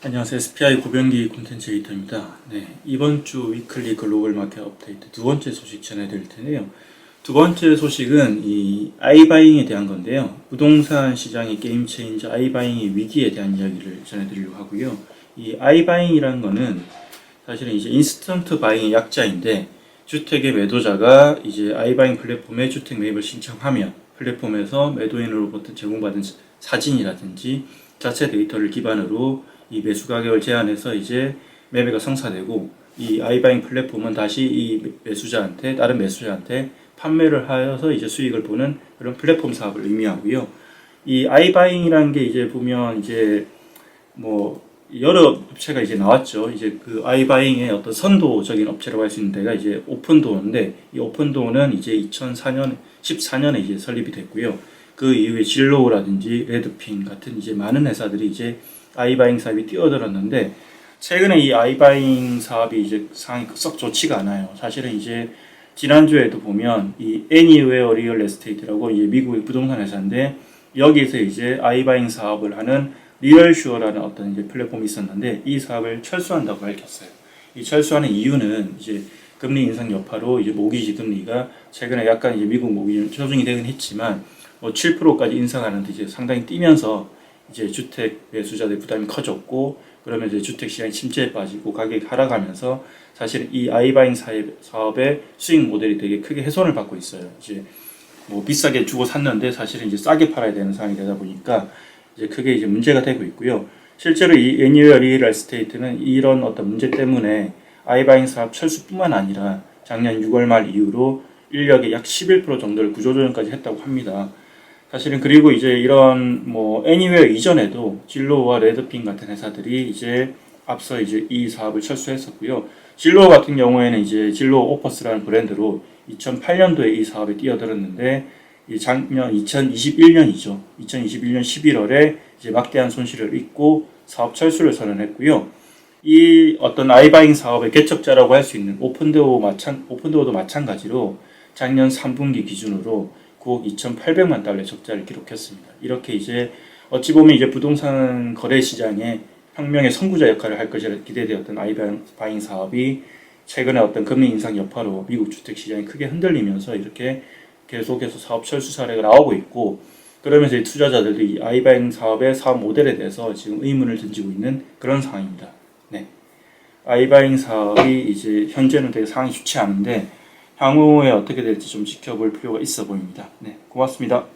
안녕하세요. SPI 고병기 콘텐츠 에디터입니다. 네, 이번 주 위클리 글로벌 마켓 업데이트 두 번째 소식 전해드릴 텐데요. 두 번째 소식은 이 아이바잉에 대한 건데요. 부동산 시장의 게임 체인저 아이바잉의 위기에 대한 이야기를 전해드리려고 하고요. 이 아이바잉이라는 거는 사실은 이제 인스턴트 바잉의 약자인데, 주택의 매도자가 이제 아이바잉 플랫폼에 주택 매입을 신청하면 플랫폼에서 매도인으로부터 제공받은 사진이라든지 자체 데이터를 기반으로 이 매수 가격을 제한해서 이제 매매가 성사되고, 이 아이바잉 플랫폼은 다시 이 매수자한테, 다른 매수자한테 판매를 하여서 이제 수익을 보는 그런 플랫폼 사업을 의미하고요. 이 아이바잉이라는 게 이제 보면 이제 뭐 여러 업체가 이제 나왔죠. 이제 그 아이바잉의 어떤 선도적인 업체라고 할 수 있는 데가 이제 오픈도어인데, 이 오픈도어는 이제 14년에 이제 설립이 됐고요. 그 이후에 진로우라든지 레드핀 같은 이제 많은 회사들이 이제 아이바잉 사업이 뛰어들었는데, 최근에 이 아이바잉 사업이 이제 상황이 썩 좋지가 않아요. 사실은 이제 지난주에도 보면 이 애니웨어 리얼 에스테이트라고 이제 미국의 부동산 회사인데, 여기에서 이제 아이바잉 사업을 하는 리얼슈어라는 어떤 이제 플랫폼이 있었는데, 이 사업을 철수한다고 밝혔어요. 이 철수하는 이유는 이제 금리 인상 여파로 이제 모기지 금리가 최근에 약간 이제 미국 모기지 조정이 되긴 했지만 7%까지 인상하는데 이제 상당히 뛰면서 이제 주택 매수자들 부담이 커졌고, 그러면 이제 주택 시장이 침체에 빠지고 가격이 하락하면서 사실 이 아이바잉 사업의 수익 모델이 되게 크게 훼손을 받고 있어요. 이제 뭐 비싸게 주고 샀는데 사실은 이제 싸게 팔아야 되는 상황이 되다 보니까 이제 크게 이제 문제가 되고 있고요. 실제로 이 애니웨어 리얼 에스테이트는 이런 어떤 문제 때문에 아이바잉 사업 철수뿐만 아니라 작년 6월 말 이후로 인력의 약 11% 정도를 구조조정까지 했다고 합니다. 사실은 그리고 이제 이런 뭐 애니웨어 이전에도 진로와 레드핀 같은 회사들이 이제 앞서 이제 이 사업을 철수했었고요. 진로 같은 경우에는 이제 진로 오퍼스라는 브랜드로 2008년도에 이 사업에 뛰어들었는데, 이 작년 2021년이죠. 2021년 11월에 이제 막대한 손실을 입고 사업 철수를 선언했고요. 이 어떤 아이바잉 사업의 개척자라고 할 수 있는 오픈도어도 마찬가지로 작년 3분기 기준으로 9억 2,800만 달러의 적자를 기록했습니다. 이렇게 이제 어찌 보면 이제 부동산 거래 시장에 혁명의 선구자 역할을 할 것이라 기대되었던 아이바잉 사업이 최근에 어떤 금리 인상 여파로 미국 주택 시장이 크게 흔들리면서 이렇게 계속해서 사업 철수 사례가 나오고 있고, 그러면서 이 투자자들도 이 아이바잉 사업의 사업 모델에 대해서 지금 의문을 던지고 있는 그런 상황입니다. 네. 아이바잉 사업이 이제 현재는 되게 상황이 좋지 않은데, 향후에 어떻게 될지 좀 지켜볼 필요가 있어 보입니다. 네, 고맙습니다.